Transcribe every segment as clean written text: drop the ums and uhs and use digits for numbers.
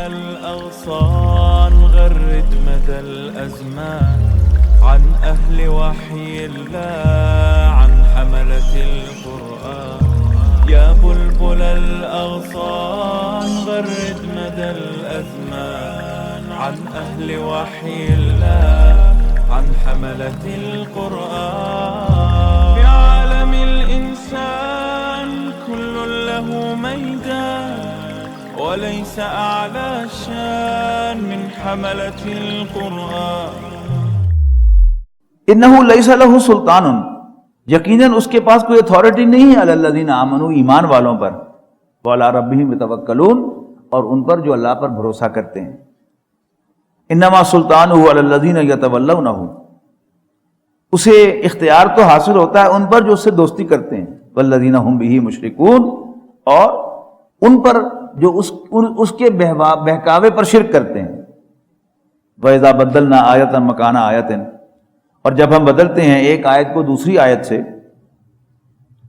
الأغصان غرد مدى الأزمان عن أهل وحي الله عن حملة القرآن يا بلبل الأغصان غرد مدى الأزمان عن أهل وحي الله عن حملة القرآن في عالم الإنسان كل له ميدان وليس أعلى شان من حملة القرآن انہ لیس لہ سلطان، یقیناً اس کے پاس کوئی اتھارٹی نہیں ہے، علی الذین آمنوا، ایمان والوں پر، وعلی ربہم یتوکلون، اور ان پر جو اللہ پر بھروسہ کرتے ہیں، انما سلطانہ علی الذین یتولونہ، اسے اختیار تو حاصل ہوتا ہے ان پر جو اس سے دوستی کرتے ہیں، والذین ھم بہ مشرکون، اور ان پر جو اس کے بہکاوے پر شرک کرتے ہیں، وَإِذَا بَدَّلْنَا آیَةً مَكَانَ آیَةٍ، اور جب ہم بدلتے ہیں ایک آیت کو دوسری آیت سے،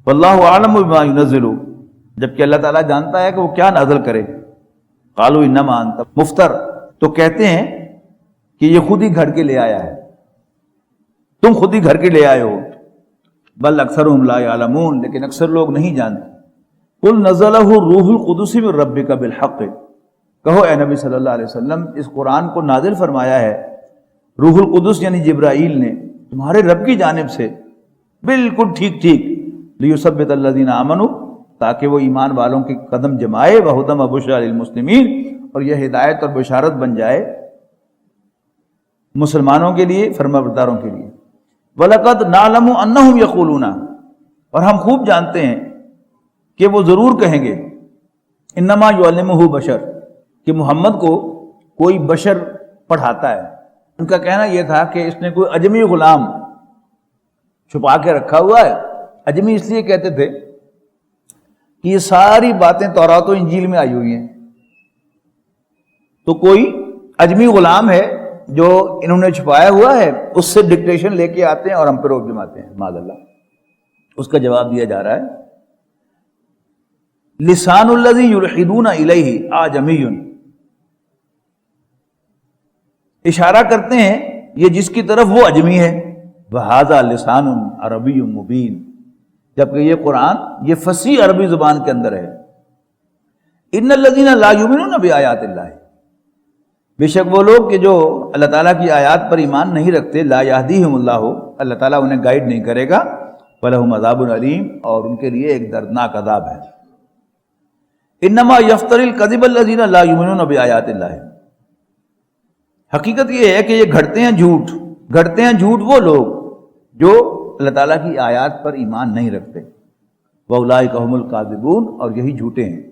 واللہ اعلم بما ينزل، جبکہ اللہ تعالیٰ جانتا ہے کہ وہ کیا نازل کرے، قالوا انما انت مفتر، تو کہتے ہیں کہ یہ خود ہی گھڑ کے لے آیا ہے، تم خود ہی گھڑ کے لے آئے ہو، بل اکثرهم لا يعلمون، لیکن اکثر لوگ نہیں جانتے، قل نزلہ روح القدس من ربک بالحق، کہو اے نبی صلی اللہ علیہ وسلم، اس قرآن کو نازل فرمایا ہے روح القدس یعنی جبرائیل نے تمہارے رب کی جانب سے، بالکل ٹھیک ٹھیک، لیثبت الذین آمنوا، تاکہ وہ ایمان والوں کے قدم جمائے، وہدی وبشریٰ للمسلمین، اور یہ ہدایت اور بشارت بن جائے مسلمانوں کے لیے، فرمانبرداروں کے لیے، وَلَقَدْ نَعْلَمُ أَنَّهُمْ يَقُولُونَ، اور ہم خوب جانتے ہیں کہ وہ ضرور کہیں گے، انما يعلمه بشر، کہ محمد کو کوئی بشر پڑھاتا ہے۔ ان کا کہنا یہ تھا کہ اس نے کوئی اجمی غلام چھپا کے رکھا ہوا ہے، اجمی اس لیے کہتے تھے کہ یہ ساری باتیں تورات و انجیل میں آئی ہوئی ہیں، تو کوئی اجمی غلام ہے جو انہوں نے چھپایا ہوا ہے، اس سے ڈکٹیشن لے کے آتے ہیں اور ہم پہ روک جماتے ہیں، معاذ اللہ۔ اس کا جواب دیا جا رہا ہے لسان الذی یلحدون الیہ اعجمی، اشارہ کرتے ہیں یہ جس کی طرف وہ اجمی ہے، وَهَذَا لِسَانٌ عَرَبِيٌّ مُبِينٌ، جبکہ یہ قرآن یہ فصیح عربی زبان کے اندر ہے۔ إِنَّ الَّذِينَ لَا يُؤْمِنُونَ بِآيَاتِ اللَّهِ، بے شک وہ لوگ کہ جو اللہ تعالیٰ کی آیات پر ایمان نہیں رکھتے، لا يَهْدِيهِمُ اللَّهُ، اللہ تعالیٰ انہیں گائیڈ نہیں کرے گا، وَلَهُمْ عَذَابٌ أَلِيمٌ، اور ان کے لیے ایک دردناک عذاب ہے۔ إِنَّمَا يَفْتَرِي الْكَذِبَ الَّذِينَ لَا يُؤْمِنُونَ بِآيَاتِ اللَّهِ، حقیقت یہ ہے کہ یہ گھڑتے ہیں جھوٹ وہ لوگ جو اللہ تعالیٰ کی آیات پر ایمان نہیں رکھتے، وَأُولَٰئِكَ هُمُ الْكَاذِبُونَ، اور یہی جھوٹے ہیں۔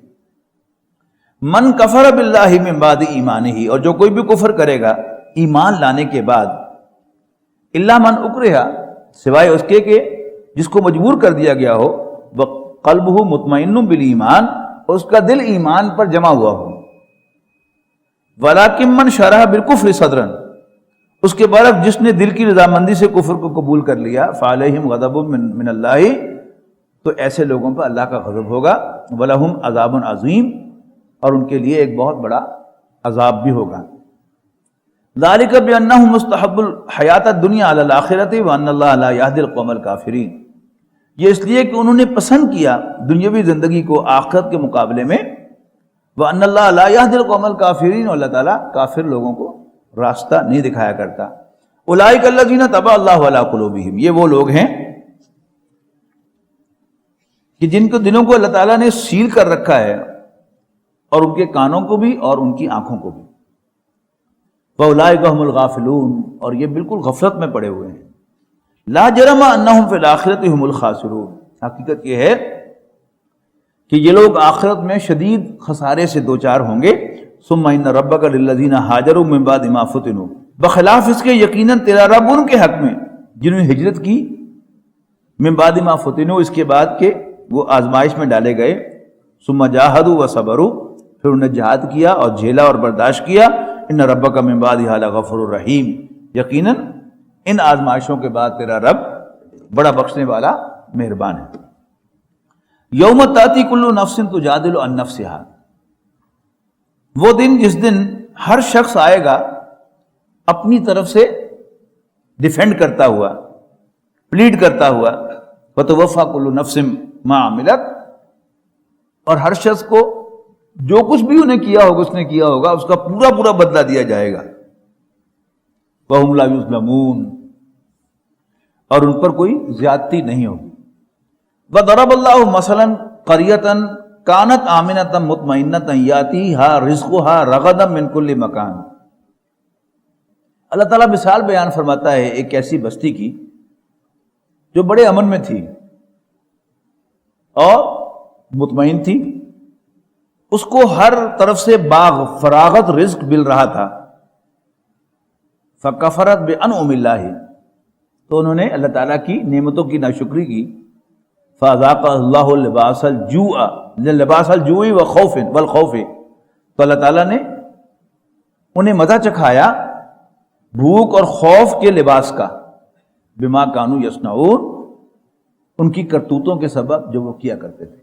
من کفر باللہ من بعد ایمانہ، اور جو کوئی بھی کفر کرے گا ایمان لانے کے بعد، الا من اکرہ، سوائے اس کے کہ جس کو مجبور کر دیا گیا ہو، وقلبہ مطمئن بالایمان، اور اس کا دل ایمان پر جمع ہوا ہو، وَلَٰكِن مَّن شَرَحَ بِالْكُفْرِ صَدْرًا، اس کے برعکس جس نے دل کی رضامندی سے کفر کو قبول کر لیا، فَعَلَيْهِمْ غَضَبٌ مِّنَ اللَّهِ، تو ایسے لوگوں پر اللہ کا غضب ہوگا، وَلَهُمْ عَذَابٌ عَظِيمٌ، اور ان کے لیے ایک بہت بڑا عذاب بھی ہوگا۔ ذَلِكَ بِأَنَّهُمْ مُسْتَحَبُّ الْحَيَاةَ الدُّنْيَا عَلَى الْآخِرَةِ وَأَنَّ اللَّهَ لَا يَهْدِي الْقَوْمَ الْكَافِرِينَ، یہ اس لیے کہ انہوں نے پسند کیا دنیاوی زندگی کو آخرت کے مقابلے میں، وَأَنَّ اللَّهَ لَا يَهْدِي الْقَوْمَ الْكَافِرِينَ، اور اللہ تعالیٰ کافر لوگوں کو راستہ نہیں دکھایا کرتا۔ اولئک الذین طبع اللہ علی قلوبہم، یہ وہ لوگ ہیں کہ جن کو دلوں کو اللہ تعالیٰ نے سیل کر رکھا ہے، اور ان کے کانوں کو بھی اور ان کی آنکھوں کو بھی، وَأُولَئِكَ هُمُ الْغَافِلُونَ، اور یہ بالکل غفلت میں پڑے ہوئے ہیں۔ لا جرم انہم فی الآخرۃ هم الخاسرون، حقیقت یہ ہے کہ یہ لوگ آخرت میں شدید خسارے سے دوچار ہوں گے۔ ثم ان ربک للذین ہاجروا من بعد ما فتنوا، بخلاف اس کے یقیناً تیرا رب ان کے حق میں جنہوں نے ہجرت کی، من بعد ما فتنوا، اس کے بعد کہ وہ آزمائش میں ڈالے گئے، ثم جاہدوا وصبروا، پھر انہوں نے جہاد کیا اور جھیلا اور برداشت کیا، ان ربک من بعدها لغفور رحیم، یقیناً ان آزمائشوں کے بعد تیرا رب بڑا بخشنے والا مہربان ہے۔ یوم تاتی کل نفس تجادل عن نفسها، وہ دن جس دن ہر شخص آئے گا اپنی طرف سے ڈیفینڈ کرتا ہوا، پلیڈ کرتا ہوا، وَتُوَفَّى كُلُّ نَفْسٍ مَا عَمِلَتْ، اور ہر شخص کو جو کچھ بھی انہیں کیا ہوگا اس نے کیا ہوگا اس کا پورا پورا بدلہ دیا جائے گا، وَهُمْ لَا يُظْلَمُونَ، اور ان پر کوئی زیادتی نہیں ہوگی۔ وَضَرَبَ اللَّهُ مَثَلًا قَرْيَةً كَانَتْ آمِنَةً مُطْمَئِنَّةً يَأْتِيهَا رِزْقُهَا رَغَدًا مِنْ كُلِّ مَكَانٍ۔ اللہ تعالیٰ مثال بیان فرماتا ہے ایک ایسی بستی کی جو بڑے امن میں تھی اور مطمئن تھی، اس کو ہر طرف سے باغ فراغت رزق مل رہا تھا، فَكَفَرَتْ بِأَنْعُمِ اللَّهِ، تو انہوں نے اللہ تعالیٰ کی نعمتوں کی ناشکری کی، فَأَذَاقَهَا اللَّهُ لِبَاسَ الْجُوعِ وَالْخَوْفِ، تو اللہ تعالیٰ نے انہیں مزہ چکھایا بھوک اور خوف کے لباس کا، بما کانوا یصنعون، ان کی کرتوتوں کے سبب جو وہ کیا کرتے تھے۔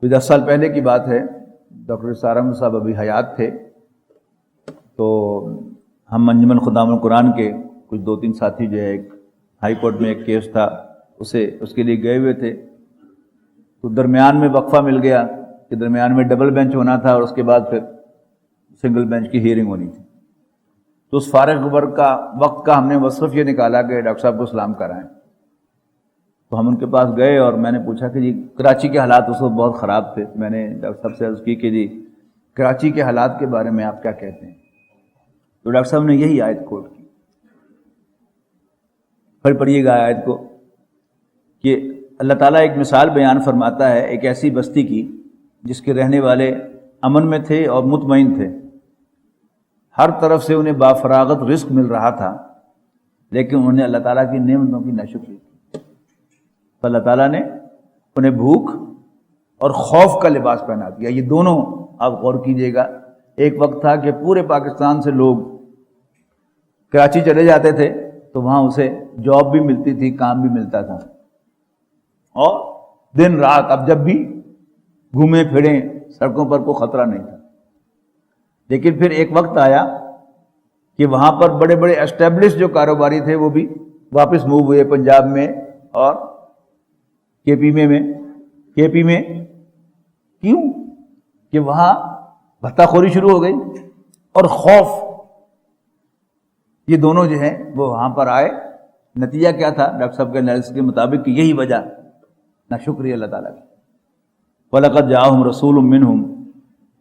کوئی 10 سال پہلے کی بات ہے، ڈاکٹر سارم صاحب ابھی حیات تھے، تو ہم انجمن خدام القرآن کے کچھ 2-3 ساتھی جو ہے ایک ہائی کورٹ میں ایک کیس تھا اس کے لیے گئے ہوئے تھے، تو درمیان میں وقفہ مل گیا کہ درمیان میں ڈبل بینچ ہونا تھا اور اس کے بعد پھر سنگل بینچ کی ہیئرنگ ہونی تھی۔ تو اس فارغ وقت کا ہم نے مصرف یہ نکالا کہ ڈاکٹر صاحب کو سلام کرائیں، تو ہم ان کے پاس گئے اور میں نے پوچھا کہ جی کراچی کے حالات اس وقت بہت خراب تھے، میں نے ڈاکٹر صاحب سے عرض کی کہ جی کراچی کے حالات کے بارے میں آپ کیا کہتے ہیں؟ تو ڈاکٹر صاحب نے یہی آیت کوٹ کی، پھر پڑھیے گا آیت کو، کہ اللہ تعالیٰ ایک مثال بیان فرماتا ہے ایک ایسی بستی کی جس کے رہنے والے امن میں تھے اور مطمئن تھے، ہر طرف سے انہیں بافراغت رزق مل رہا تھا، لیکن انہوں نے اللہ تعالیٰ کی نعمتوں کی ناشکری کی، تو اللہ تعالیٰ نے انہیں بھوک اور خوف کا لباس پہنا دیا۔ یہ دونوں آپ غور کیجئے گا، ایک وقت تھا کہ پورے پاکستان سے لوگ کراچی چلے جاتے تھے تو وہاں اسے جاب بھی ملتی تھی، کام بھی ملتا تھا، اور دن رات اب جب بھی گھومیں پھریں سڑکوں پر کوئی خطرہ نہیں تھا۔ لیکن پھر ایک وقت آیا کہ وہاں پر بڑے بڑے اسٹیبلش جو کاروباری تھے وہ بھی واپس موو ہوئے پنجاب میں اور کے پی میں کیوں کہ وہاں بھتہ خوری شروع ہو گئی اور خوف، یہ دونوں جو ہیں وہ وہاں پر آئے۔ نتیجہ کیا تھا ڈاکٹر صاحب کے انالیسس کے مطابق کہ یہی وجہ ناشکری اللہ تعالیٰ کی۔ وَلَقَدْ جَاءَهُمْ رَسُولٌ مِّنْهُمْ،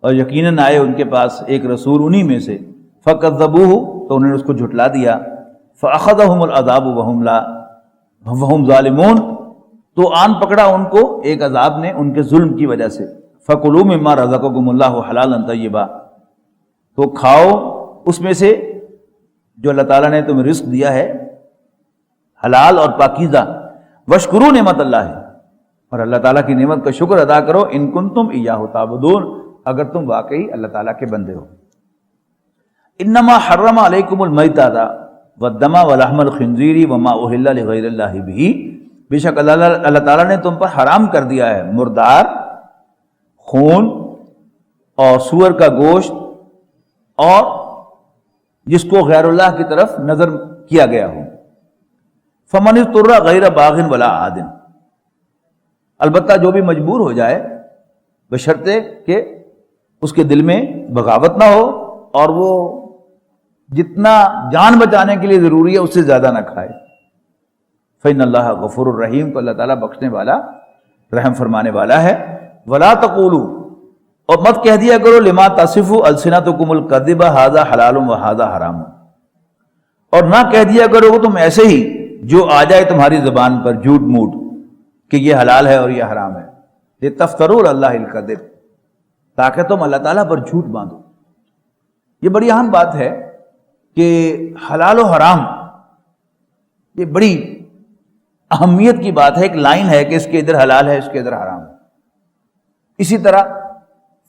اور یقیناً آئے ان کے پاس ایک رسول انہی میں سے، فَكَذَّبُوهُ، تو انہوں نے اس کو جھٹلا دیا، فَأَخَذَهُمُ الْعَذَابُ وَهُمْ ظَالِمُونَ، تو آن پکڑا ان کو ایک عذاب نے ان کے ظلم کی وجہ سے۔ فَكُلُوا مِمَّا رَزَقَكُمُ اللَّهُ حَلَالًا طَيِّبًا، تو کھاؤ اس میں سے جو اللہ تعالیٰ نے تمہیں رزق دیا ہے حلال اور پاکیزہ، وَاشْكُرُوا نِعْمَتَ اللَّهِ، اور اللہ تعالیٰ کی نعمت کا شکر ادا کرو، ان کنتم ایاہ تعبدون، اگر تم واقعی اللہ تعالیٰ کے بندے ہو۔ انما حرم علیکم المیتۃ والدم ولحم الخنزیر وما اہل لغیر اللہ بہ، بے شک اللہ تعالیٰ نے تم پر حرام کر دیا ہے مردار، خون اور سور کا گوشت، اور جس کو غیر اللہ کی طرف نظر کیا گیا ہو۔ فمن اضطر غیر باغ ولا عاد، البتہ جو بھی مجبور ہو جائے بشرطے کہ اس کے دل میں بغاوت نہ ہو اور وہ جتنا جان بچانے کے لیے ضروری ہے اس سے زیادہ نہ کھائے۔ فإن اللہ غفور الرحیم، تو اللہ تعالیٰ بخشنے والا رحم فرمانے والا ہے۔ ولا تقولوا، اور مت کہہ دیا کرو، لما تصف السنتکم الکذب ھذا حلال وھذا حرام، اور نہ کہہ دیا کرو وہ تم ایسے ہی جو آ جائے تمہاری زبان پر جھوٹ موٹ کہ یہ حلال ہے اور یہ حرام ہے، لتفتروا علی اللہ الکذب، تاکہ تم اللہ تعالیٰ پر جھوٹ باندھو۔ یہ بڑی اہم بات ہے کہ حلال و حرام، یہ بڑی اہمیت کی بات ہے، ایک لائن ہے کہ اس کے ادھر حلال ہے، اس کے ادھر حرام ہے۔ اسی طرح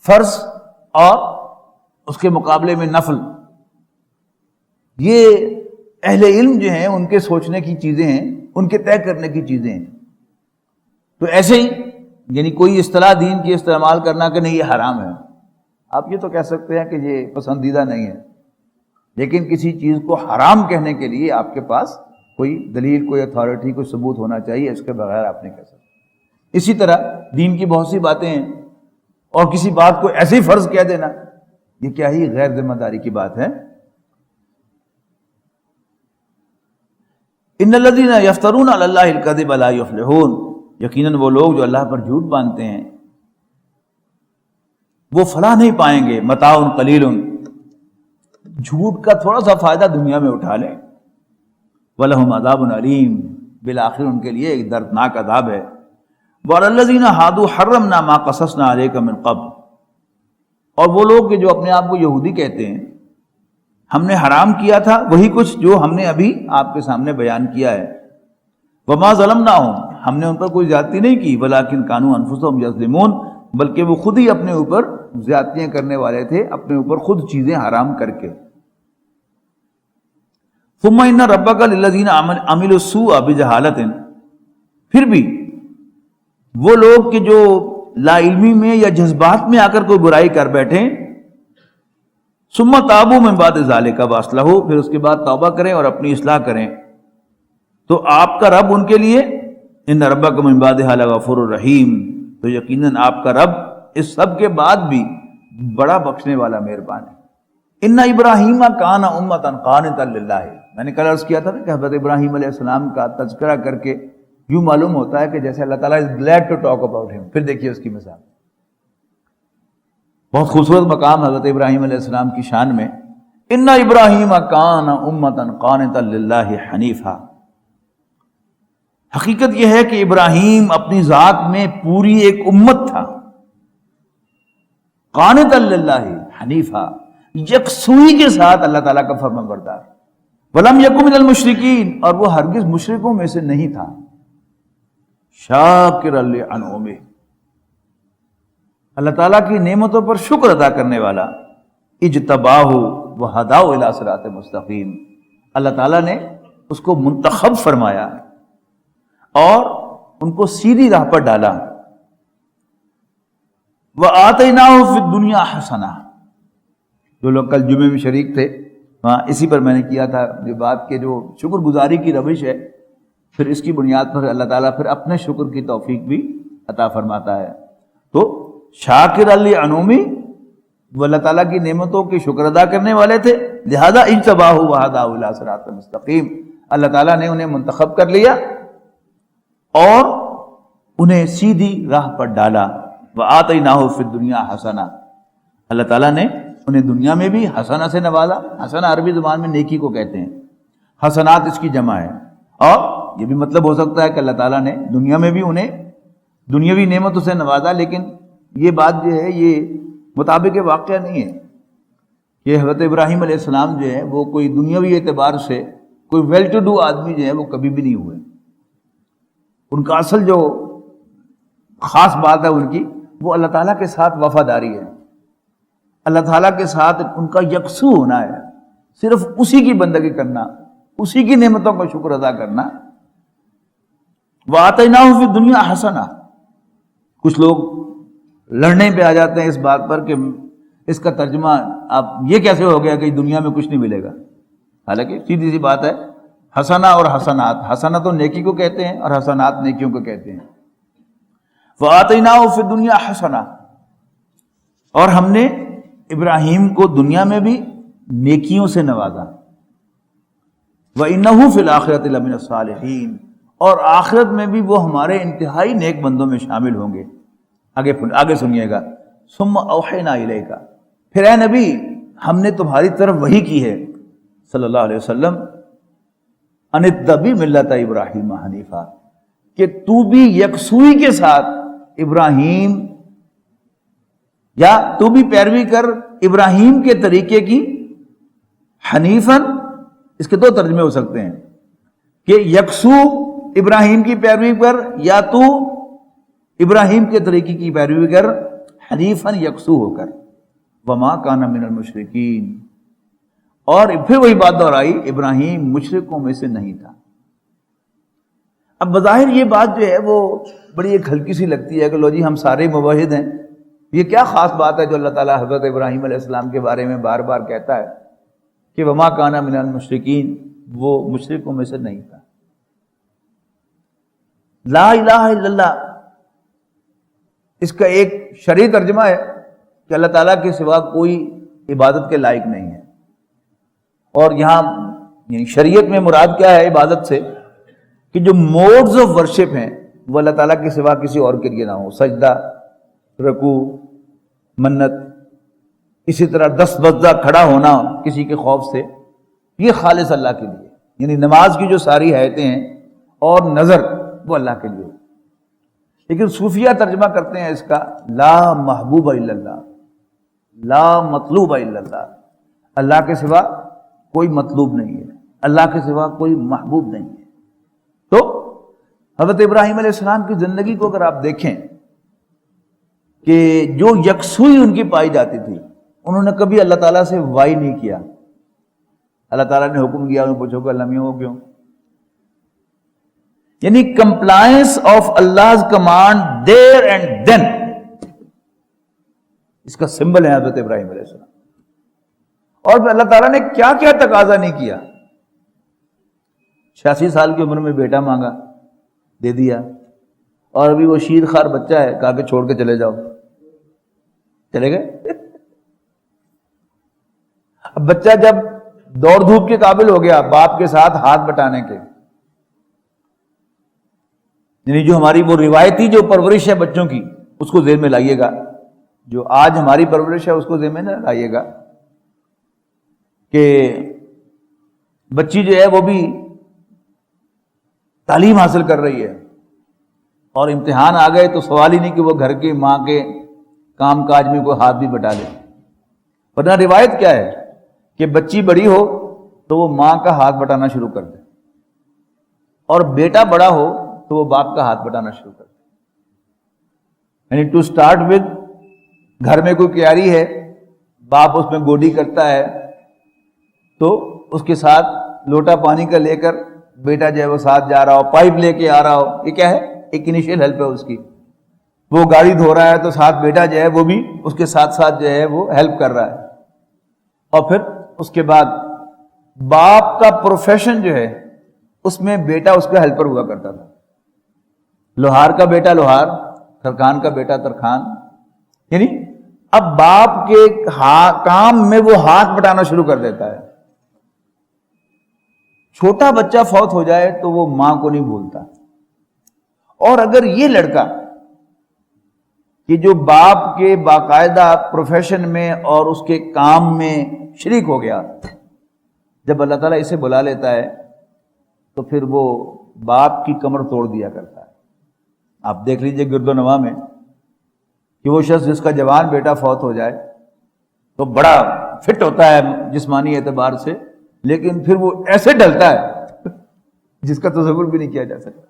فرض اور اس کے مقابلے میں نفل، یہ اہل علم جو ہیں ان کے سوچنے کی چیزیں ہیں، ان کے طے کرنے کی چیزیں ہیں۔ تو ایسے ہی یعنی کوئی اصطلاح دین کی استعمال کرنا کہ نہیں یہ حرام ہے، آپ یہ تو کہہ سکتے ہیں کہ یہ پسندیدہ نہیں ہے، لیکن کسی چیز کو حرام کہنے کے لیے آپ کے پاس کوئی دلیل، کوئی اتھارٹی، کوئی ثبوت ہونا چاہیے، اس کے بغیر آپ نہیں کہہ سکتے۔ اسی طرح دین کی بہت سی باتیں ہیں، اور کسی بات کو ایسے ہی فرض کہہ دینا، یہ کیا ہی غیر ذمہ داری کی بات ہے۔ ان الذین یفترون علی اللہ الکذب لا یفلحون، یقیناً وہ لوگ جو اللہ پر جھوٹ باندھتے ہیں وہ فلاح نہیں پائیں گے۔ متاع قلیل، جھوٹ کا تھوڑا سا فائدہ دنیا میں اٹھا لیں۔ وَلَهُمْ عَذَابٌ علیم، بالآخر ان کے لیے ایک دردناک عذاب ہے۔ وَعَلَى الَّذِينَ هَادُوا حَرَّمْنَا مَا قَصَصْنَا عَلَيْكَ مِنْ قَبْلُ، اور وہ لوگ کہ جو اپنے آپ کو یہودی کہتے ہیں، ہم نے حرام کیا تھا وہی کچھ جو ہم نے ابھی آپ کے سامنے بیان کیا ہے۔ وَمَا ظَلَمْنَاهُمْ، ہم نے ان پر کوئی زیادتی نہیں کی، وَلَٰكِنْ كَانُوا أَنفُسَهُمْ يَظْلِمُونَ، بلکہ وہ خود ہی اپنے اوپر زیادتیاں کرنے والے تھے، اپنے اوپر خود چیزیں حرام کر کے۔ ثم ان ربک للذین عملوا السوء بجہالۃ، پھر بھی وہ لوگ کہ جو لا علمی میں یا جذبات میں آ کر کوئی برائی کر بیٹھیں، ثم تابوا من بعد ذلک واصلحوا، پھر اس کے بعد توبہ کریں اور اپنی اصلاح کریں، تو آپ کا رب ان کے لیے ان ربک من بعدھا لغفور الرحیم، تو یقیناً آپ کا رب اس سب کے بعد بھی بڑا بخشنے والا مہربان ہے۔ ان ابراہیم کان امۃ قانتا للہ، میں نے کل عرض کیا تھا کہ حضرت ابراہیم علیہ السلام کا تذکرہ کر کے یوں معلوم ہوتا ہے کہ جیسے اللہ تعالیٰ از گلیڈ ٹو ٹاک اباؤٹ ہم۔ پھر دیکھیے اس کی مثال، بہت خوبصورت مقام حضرت ابراہیم علیہ السلام کی شان میں، ان ابراہیم کان امۃ قانتا للہ حنیفا۔ حقیقت یہ ہے کہ ابراہیم اپنی ذات میں پوری ایک امت تھا، قانتا للہ حنیفا، یکسوئی کے ساتھ اللہ تعالیٰ کا فرمانبردار، ولم یکن من المشرکین، اور وہ ہرگز مشرکوں میں سے نہیں تھا، شاکرا لانعمہ، اللہ تعالیٰ کی نعمتوں پر شکر ادا کرنے والا، اجتباہ وہداہ الی صراط مستقیم، اللہ تعالیٰ نے اس کو منتخب فرمایا اور ان کو سیدھی راہ پر ڈالا۔ وآتیناہ فی الدنیا حسنہ، جو لوگ کل جمعے میں شریک تھے وہاں اسی پر میں نے کیا تھا یہ بات کہ جو شکر گزاری کی روش ہے، پھر اس کی بنیاد پر اللہ تعالیٰ پھر اپنے شکر کی توفیق بھی عطا فرماتا ہے۔ تو شاکر لانعمہ، وہ اللہ تعالیٰ کی نعمتوں کی شکر ادا کرنے والے تھے، لہذا اجتباہ وہداہ الی صراط مستقیم، اللہ تعالیٰ نے انہیں منتخب کر لیا اور انہیں سیدھی راہ پر ڈالا۔ وآتیناہ فی الدنیا حسنہ، اللہ تعالیٰ نے انہیں دنیا میں بھی حسنہ سے نوازا۔ حسنہ عربی زبان میں نیکی کو کہتے ہیں، حسنات اس کی جمع ہے، اور یہ بھی مطلب ہو سکتا ہے کہ اللہ تعالیٰ نے دنیا میں بھی انہیں دنیاوی نعمتوں سے نوازا، لیکن یہ بات جو ہے یہ مطابق واقعہ نہیں ہے کہ حضرت ابراہیم علیہ السلام جو ہے وہ کوئی دنیاوی اعتبار سے کوئی ویل ٹو ڈو آدمی جو ہے وہ کبھی بھی نہیں ہوئے۔ ان کا اصل جو خاص بات ہے ان کی، وہ اللہ تعالیٰ کے ساتھ وفاداری ہے، اللہ تعالیٰ کے ساتھ ان کا یکسو ہونا ہے، صرف اسی کی بندگی کرنا، اسی کی نعمتوں کا شکر ادا کرنا۔ وَآتَيْنَاهُ فِي الدُّنْيَا حَسَنَةً، کچھ لوگ لڑنے پہ آ جاتے ہیں اس بات پر کہ اس کا ترجمہ آپ یہ کیسے ہو گیا کہ دنیا میں کچھ نہیں ملے گا، حالانکہ سیدھی سی بات ہے، حسنہ اور حسنات، حسنہ تو نیکی کو کہتے ہیں اور حسنات نیکیوں کو کہتے ہیں۔ وَآتَيْنَاهُ فِي الدُّنْيَا حَسَنَةً، اور ہم نے ابراہیم کو دنیا میں بھی نیکیوں سے نوازا۔ وَإِنَّهُ فِي الْآخِرَةِ لَمِنَ الصَّالِحِينَ، اور آخرت میں بھی وہ ہمارے انتہائی نیک بندوں میں شامل ہوں گے۔ آگے سنیے گا، ثُمَّ أَوْحَيْنَا إِلَيْكَ، پھر اے نبی ہم نے تمہاری طرف وحی کی ہے صلی اللہ علیہ وسلم، أَنِ اتَّبِعْ مِلَّةَ إِبْرَاهِيمَ حنیفا، کہ تو بھی یکسوئی کے ساتھ ابراہیم یا تو بھی پیروی کر ابراہیم کے طریقے کی، حنیفاً اس کے دو ترجمے ہو سکتے ہیں کہ یکسو ابراہیم کی پیروی کر، یا تو ابراہیم کے طریقے کی پیروی کر، حنیفاً یکسو ہو کر۔ وما کان من المشرکین، اور پھر وہی بات دہرائی، ابراہیم مشرکوں میں سے نہیں تھا۔ اب بظاہر یہ بات جو ہے وہ بڑی ایک ہلکی سی لگتی ہے کہ لو جی ہم سارے موحد ہیں، یہ کیا خاص بات ہے جو اللہ تعالیٰ حضرت ابراہیم علیہ السلام کے بارے میں بار بار کہتا ہے کہ وما کان من المشرکین، وہ مشرکوں میں سے نہیں تھا۔ لا الہ الا اللہ، اس کا ایک شرعی ترجمہ ہے کہ اللہ تعالیٰ کے سوا کوئی عبادت کے لائق نہیں ہے۔ اور یہاں یعنی شریعت میں مراد کیا ہے عبادت سے، کہ جو موڈز آف ورشپ ہیں وہ اللہ تعالیٰ کے سوا کسی اور کے لیے نہ ہو، سجدہ، رکوع، منت، اسی طرح دست بجدہ کھڑا ہونا کسی کے خوف سے، یہ خالص اللہ کے لیے، یعنی نماز کی جو ساری حیتیں ہیں اور نظر وہ اللہ کے لیے۔ لیکن صوفیہ ترجمہ کرتے ہیں اس کا لا محبوب الا اللہ، لا مطلوب الا اللہ، اللہ کے سوا کوئی مطلوب نہیں ہے، اللہ کے سوا کوئی محبوب نہیں ہے۔ تو حضرت ابراہیم علیہ السلام کی زندگی کو اگر آپ دیکھیں کہ جو یکسوئی ان کی پائی جاتی تھی، انہوں نے کبھی اللہ تعالیٰ سے وائی نہیں کیا۔ اللہ تعالیٰ نے حکم کیا، انہیں پوچھو کہ اللہ میاں ہو کیوں، یعنی compliance of Allah's command there and then, اس کا سمبل ہے حضرت ابراہیم علیہ السلام۔ اور پھر اللہ تعالیٰ نے کیا کیا تقاضا نہیں کیا، 86 سال کی عمر میں بیٹا مانگا، دے دیا، اور ابھی وہ شیر خوار بچہ ہے، کہا کہ چھوڑ کے چلے جاؤ، چلے گئے۔ اب بچہ جب دوڑ دھوپ کے قابل ہو گیا، باپ کے ساتھ ہاتھ بٹانے کے، یعنی جو ہماری وہ روایتی جو پرورش ہے بچوں کی، اس کو ذہن میں لائیے گا، جو آج ہماری پرورش ہے اس کو ذہن میں نہ لائیے گا کہ بچی جو ہے وہ بھی تعلیم حاصل کر رہی ہے اور امتحان آ گئے تو سوال ہی نہیں کہ وہ گھر کے ماں کے کام کاج میں کوئی ہاتھ بھی بٹا لے، ورنہ روایت کیا ہے کہ بچی بڑی ہو تو وہ ماں کا ہاتھ بٹانا شروع کر دے، اور بیٹا بڑا ہو تو وہ باپ کا ہاتھ بٹانا شروع کر دے۔ یعنی ٹو سٹارٹ ود، گھر میں کوئی کیاری ہے، باپ اس میں گوڈی کرتا ہے تو اس کے ساتھ لوٹا پانی کا لے کر بیٹا جو ہے وہ ساتھ جا رہا ہو، پائپ لے کے آ رہا ہو، یہ کیا ہے؟ ایک انیشیل ہیلپ ہے اس کی۔ وہ گاڑی دھو رہا ہے تو ساتھ بیٹا جو ہے وہ بھی اس کے ساتھ ساتھ جو ہے وہ ہیلپ کر رہا ہے۔ اور پھر اس کے بعد باپ کا پروفیشن جو ہے اس میں بیٹا اس کا ہیلپر ہوا کرتا تھا، لوہار کا بیٹا لوہار، ترخان کا بیٹا ترخان، یعنی اب باپ کے کام میں وہ ہاتھ بٹانا شروع کر دیتا ہے۔ چھوٹا بچہ فوت ہو جائے تو وہ ماں کو نہیں بھولتا، اور اگر یہ لڑکا کہ جو باپ کے باقاعدہ پروفیشن میں اور اس کے کام میں شریک ہو گیا، جب اللہ تعالیٰ اسے بلا لیتا ہے تو پھر وہ باپ کی کمر توڑ دیا کرتا ہے۔ آپ دیکھ لیجئے گرد و نواح میں کہ وہ شخص جس کا جوان بیٹا فوت ہو جائے تو بڑا فٹ ہوتا ہے جسمانی اعتبار سے، لیکن پھر وہ ایسے ڈلتا ہے جس کا تصور بھی نہیں کیا جا سکتا۔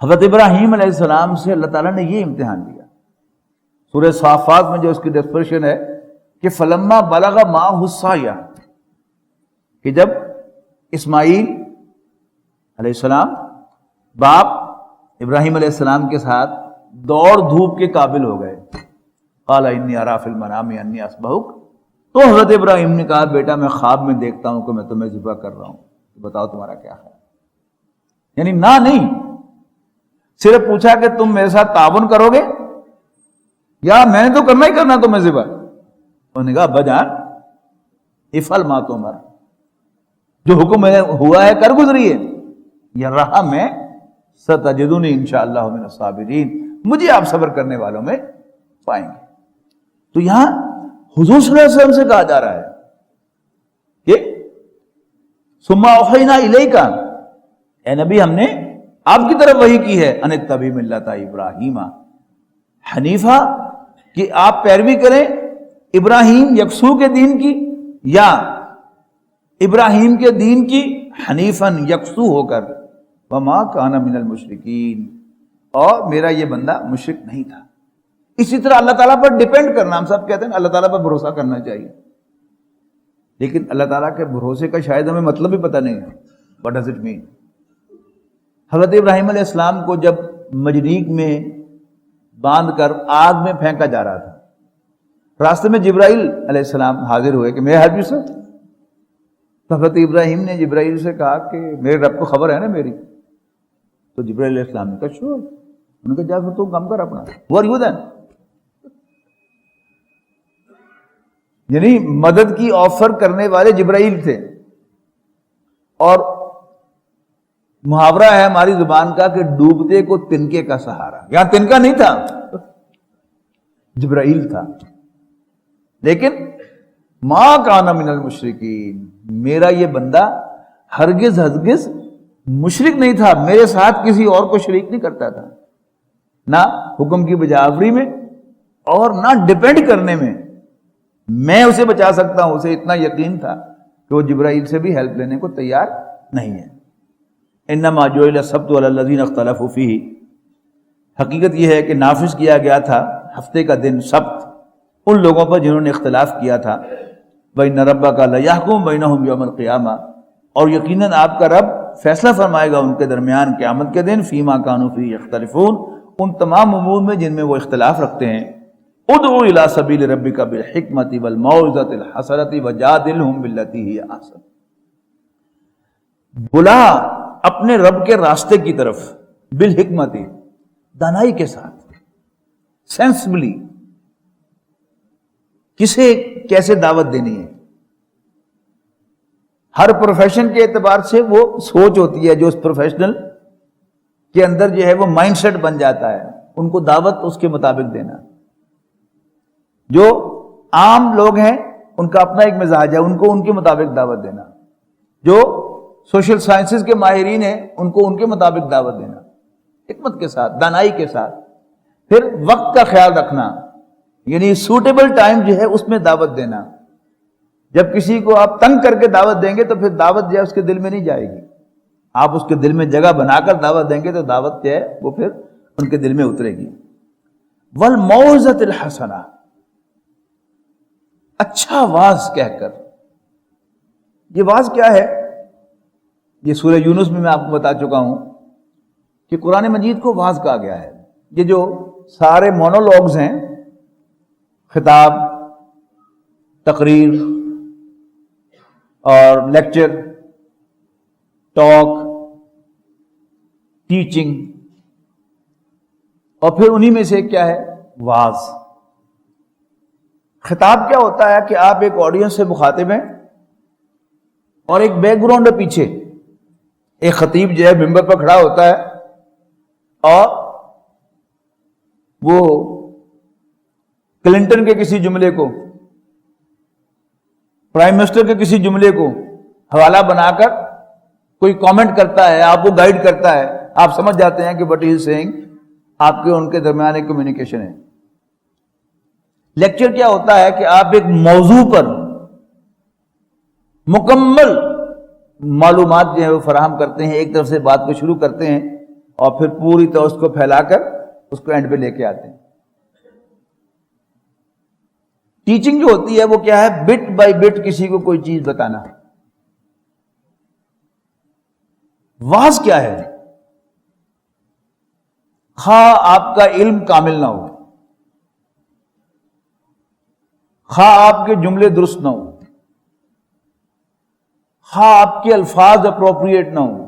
حضرت ابراہیم علیہ السلام سے اللہ تعالیٰ نے یہ امتحان دیا۔ سورہ صافات میں جو اس کی ڈسکرپشن ہے کہ فلما بلغ معہ السعی، کہ جب اسماعیل علیہ السلام باپ ابراہیم علیہ السلام کے ساتھ دوڑ دھوپ کے قابل ہو گئے، قال انی اری فی المنام انی اذبحک، تو حضرت ابراہیم نے کہا بیٹا میں خواب میں دیکھتا ہوں کہ میں تمہیں ذبح کر رہا ہوں، بتاؤ تمہارا کیا خیال ہے؟ یعنی نہ نہیں، صرف پوچھا کہ تم میرے ساتھ تعاون کرو گے یا میں نے تو کرنا ہی کرنا تمہیں ذبح؟ انہوں نے کہا ابا جان افعل ما تؤمر، جو حکم ہوا ہے کر گزری ہے، یا رہا میں ستجدنی انشاءاللہ من الصابرین، مجھے آپ صبر کرنے والوں میں پائیں گے۔ تو یہاں حضور صلی اللہ علیہ وسلم سے کہا جا رہا ہے کہ ثم اوحینا الیک، اے نبی ہم نے آپ کی طرف وحی کی ہے، ان اتبع ملت ابراہیم حنیفہ، کہ آپ پیروی کریں ابراہیم یکسو کے دین کی، یا ابراہیم کے دین کی حنیفاً یکسو ہو کر، وما کان من المشرکین، اور میرا یہ بندہ مشرک نہیں تھا۔ اسی طرح اللہ تعالیٰ پر ڈیپینڈ کرنا، ہم سب کہتے ہیں اللہ تعالیٰ پر بھروسہ کرنا چاہیے، لیکن اللہ تعالیٰ کے بھروسے کا شاید ہمیں مطلب بھی پتہ نہیں ہے، واٹ ڈز اٹ مین۔ حضرت ابراہیم علیہ السلام کو جب مجریق میں باندھ کر آگ میں پھینکا جا رہا تھا راستے میں جبرائیل علیہ السلام حاضر ہوئے کہ میرے حضرت سے حضرت ابراہیم نے جبرائیل سے کہا کہ میرے رب کو خبر ہے نا میری؟ تو جبرائیل علیہ السلام نے کہا شور. انہوں نے کہا جا پھر تو کم کر اپنا. Who are you then؟ یعنی مدد کی آفر کرنے والے جبرائیل تھے. اور محاورہ ہے ہماری زبان کا کہ ڈوبتے کو تنکے کا سہارا. یہاں تنکا نہیں تھا، جبرائیل تھا. لیکن ما کان من المشرکین، میرا یہ بندہ ہرگز مشرک نہیں تھا، میرے ساتھ کسی اور کو شریک نہیں کرتا تھا، نہ حکم کی بجاوری میں اور نہ ڈیپینڈ کرنے میں. میں اسے بچا سکتا ہوں، اسے اتنا یقین تھا کہ وہ جبرائیل سے بھی ہیلپ لینے کو تیار نہیں ہے. انما جعل السبت علی الذین اختلفوا فیہ، حقیقت یہ ہے کہ نافذ کیا گیا تھا ہفتے کا دن سبت ان لوگوں پر جنہوں نے اختلاف کیا تھا. وَإِنَّ رَبَّكَ لَيَحْكُمُ بَيْنَهُمْ يَوْمَ الْقِيَامَةِ، اور یقیناً آپ کا رب فیصلہ فرمائے گا ان کے درمیان قیامت کے دن فیما کانوا فیہ یختلفون، ان تمام امور میں جن میں وہ اختلاف رکھتے ہیں. ادعو الی سبیل ربک بالحکمۃ والموعظۃ الحسنۃ وجادلھم باللتی ہی احسن، بلا اپنے رب کے راستے کی طرف بالحکمت، دانائی کے ساتھ، سینسبلی. کسے کیسے دعوت دینی ہے، ہر پروفیشن کے اعتبار سے وہ سوچ ہوتی ہے جو اس پروفیشنل کے اندر جو ہے وہ مائنڈ سیٹ بن جاتا ہے، ان کو دعوت اس کے مطابق دینا. جو عام لوگ ہیں ان کا اپنا ایک مزاج ہے، ان کو ان کے مطابق دعوت دینا. جو سوشل سائنسز کے ماہرین ہیں ان کو ان کے مطابق دعوت دینا، حکمت کے ساتھ، دانائی کے ساتھ. پھر وقت کا خیال رکھنا، یعنی سوٹیبل ٹائم جو ہے اس میں دعوت دینا. جب کسی کو آپ تنگ کر کے دعوت دیں گے تو پھر دعوت جو ہے اس کے دل میں نہیں جائے گی. آپ اس کے دل میں جگہ بنا کر دعوت دیں گے تو دعوت جو ہے وہ پھر ان کے دل میں اترے گی. والموعظۃ الحسنہ، اچھا واعظ کہہ کر. یہ واعظ کیا ہے؟ یہ سورہ یونس میں آپ کو بتا چکا ہوں کہ قرآن مجید کو واعظ کہا گیا ہے. یہ جو سارے مونولوگز ہیں، خطاب، تقریر اور لیکچر، ٹاک، ٹیچنگ، اور پھر انہی میں سے کیا ہے؟ واعظ. خطاب کیا ہوتا ہے کہ آپ ایک آڈینس سے مخاطب ہیں اور ایک بیک گراؤنڈ ہے پیچھے. ایک خطیب جو ہے ممبر پر کھڑا ہوتا ہے اور وہ کلنٹن کے کسی جملے کو، پرائم منسٹر کے کسی جملے کو حوالہ بنا کر کوئی کامنٹ کرتا ہے، آپ کو گائیڈ کرتا ہے. آپ سمجھ جاتے ہیں کہ وٹ ہی از سیئنگ، آپ کے ان کے درمیان ایک کمیونیکیشن ہے. لیکچر کیا ہوتا ہے کہ آپ ایک موضوع پر مکمل معلومات جو ہے وہ فراہم کرتے ہیں، ایک طرف سے بات کو شروع کرتے ہیں اور پھر پوری طرح اس کو پھیلا کر اس کو اینڈ پہ لے کے آتے ہیں. ٹیچنگ جو ہوتی ہے وہ کیا ہے؟ بٹ بائی بٹ کسی کو کوئی چیز بتانا. واعظ کیا ہے؟ خواہ آپ کا علم کامل نہ ہو، خواہ آپ کے جملے درست نہ ہو، خواہ آپ کے الفاظ اپروپریٹ نہ ہوں،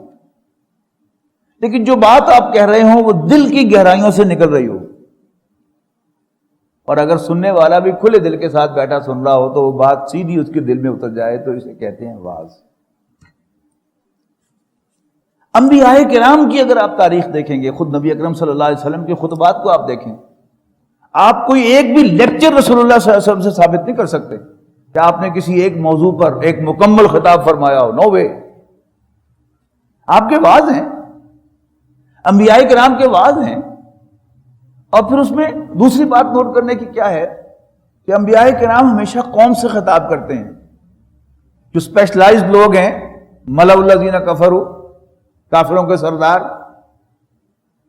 لیکن جو بات آپ کہہ رہے ہوں وہ دل کی گہرائیوں سے نکل رہی ہو، اور اگر سننے والا بھی کھلے دل کے ساتھ بیٹھا سن رہا ہو تو وہ بات سیدھی اس کے دل میں اتر جائے، تو اسے کہتے ہیں واعظ. انبیاء کرام کی اگر آپ تاریخ دیکھیں گے، خود نبی اکرم صلی اللہ علیہ وسلم کے خطبات کو آپ دیکھیں، آپ کوئی ایک بھی لیکچر رسول اللہ صلی اللہ علیہ وسلم سے ثابت نہیں کر سکتے کہ آپ نے کسی ایک موضوع پر ایک مکمل خطاب فرمایا ہو. نو وے. آپ کے واعظ ہیں، انبیاء کرام کے واعظ ہیں. اور پھر اس میں دوسری بات نوٹ کرنے کی کیا ہے کہ انبیاء کرام ہمیشہ قوم سے خطاب کرتے ہیں. جو اسپیشلائزڈ لوگ ہیں، ملأ الذین کفروا، کافروں کے سردار،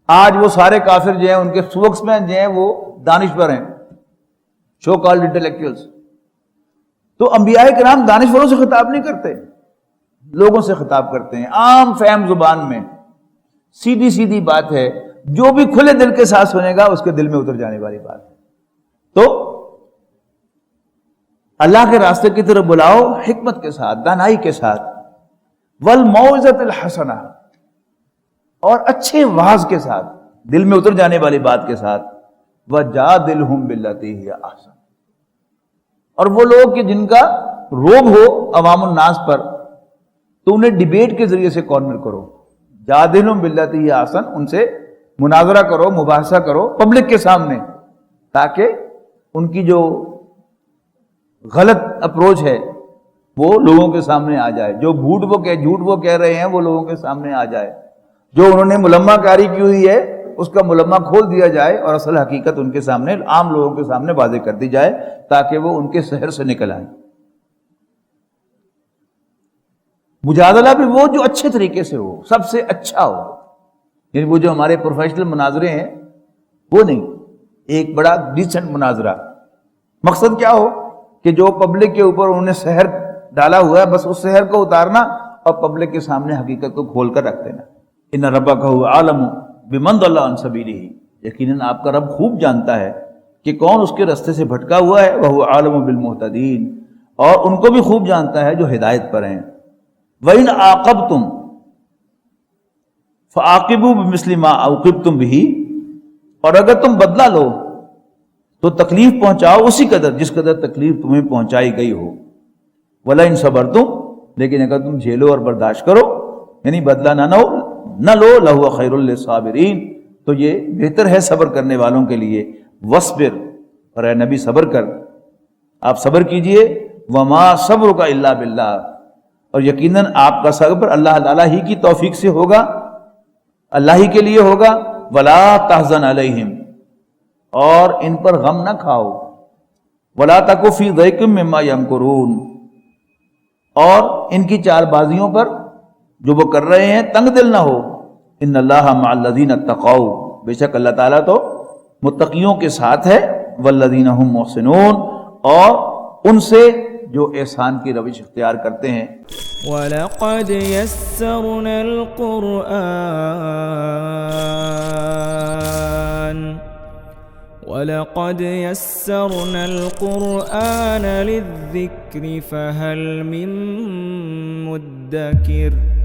آج وہ سارے کافر جو ہیں ان کے سپوکس مین جو ہیں وہ دانشور ہیں، شو کالڈ انٹلیکچوئلز. تو انبیاء کرام دانشوروں سے خطاب نہیں کرتے، لوگوں سے خطاب کرتے ہیں عام فہم زبان میں. سیدھی سیدھی بات ہے، جو بھی کھلے دل کے ساتھ سنے گا اس کے دل میں اتر جانے والی بات ہے. تو اللہ کے راستے کی طرف بلاؤ حکمت کے ساتھ، دانائی کے ساتھ، والموعظۃ الحسنہ، اور اچھے واعظ کے ساتھ، دل میں اتر جانے والی بات کے ساتھ، وجادلہم باللتی ہی احسن، اور وہ لوگ کہ جن کا روب ہو عوام الناس پر تو انہیں ڈیبیٹ کے ذریعے سے کارنر کرو، جادلہم باللتی ہی احسن، ان سے مناظرہ کرو، مباحثہ کرو پبلک کے سامنے، تاکہ ان کی جو غلط اپروچ ہے وہ لوگوں کے سامنے آ جائے، جو جھوٹ وہ کہہ رہے ہیں وہ لوگوں کے سامنے آ جائے، جو انہوں نے ملمہ کاری کی ہوئی ہے اس کا ملمہ کھول دیا جائے اور اصل حقیقت ان کے سامنے، عام لوگوں کے سامنے واضح کر دی جائے تاکہ وہ ان کے سحر سے نکل آئیں۔ مجادلہ بھی وہ جو اچھے طریقے سے ہو، سب سے اچھا ہو، یعنی وہ جو ہمارے پروفیشنل مناظرے ہیں وہ نہیں، ایک بڑا ڈیسنٹ مناظرہ، مقصد کیا ہو کہ جو پبلک کے اوپر انہوں نے سحر ڈالا ہوا ہے بس اس سحر کو اتارنا اور پبلک کے سامنے حقیقت کو کھول کر رکھ دینا۔ ان ربک هو اعلم بمن ضل عن سبیلہ، یقیناً آپ کا رب خوب جانتا ہے کہ کون اس کے راستے سے بھٹکا ہوا ہے، وهو اعلم بالمہتدین، اور ان کو بھی خوب جانتا ہے جو ہدایت پر ہیں۔ وَإِنْ عَاقَبْتُمْ فَعَاقِبُوا بِمِثْلِ مَا عُوقِبْتُمْ بِهِ، اور اگر تم بدلہ لو تو تکلیف پہنچاؤ اسی قدر جس قدر تکلیف تمہیں پہنچائی گئی ہو۔ وَلَئِنْ صَبَرْتُمْ، لیکن اگر تم جھیلو اور برداشت کرو، یعنی بدلہ نہ لو لَهُوَ خَيْرٌ لِّلصَّابِرِينَ، تو یہ بہتر ہے صبر کرنے والوں کے لیے۔ وَاصْبِرْ، اور اے نبی صبر کر، آپ صبر کیجئے، وَمَا صَبْرُكَ إِلَّا بِاللَّهِ، اور یقیناً آپ کا صبر اللہ تعالیٰ ہی کی توفیق سے ہوگا، اللہ ہی کے لیے ہوگا۔ وَلَا تَحْزَنْ عَلَيْهِمْ، اور ان پر غم نہ کھاؤ۔ وَلَا تَكُ فِي ضَيْقٍ مِّمَّا يَمْكُرُونَ، اور ان کی چال بازیوں پر جو وہ کر رہے ہیں تنگ دل نہ ہو۔ ان اللہ مع الذین اتقوا، بے شک اللہ تعالیٰ تو متقیوں کے ساتھ ہے، والذین هم محسنون، اور ان سے جو احسان کی روش اختیار کرتے ہیں۔ وَلَقَدْ يَسَّرْنَا الْقُرْآنَ لِلذِّكْرِ فَهَلْ مِن مُّدَّكِرٍ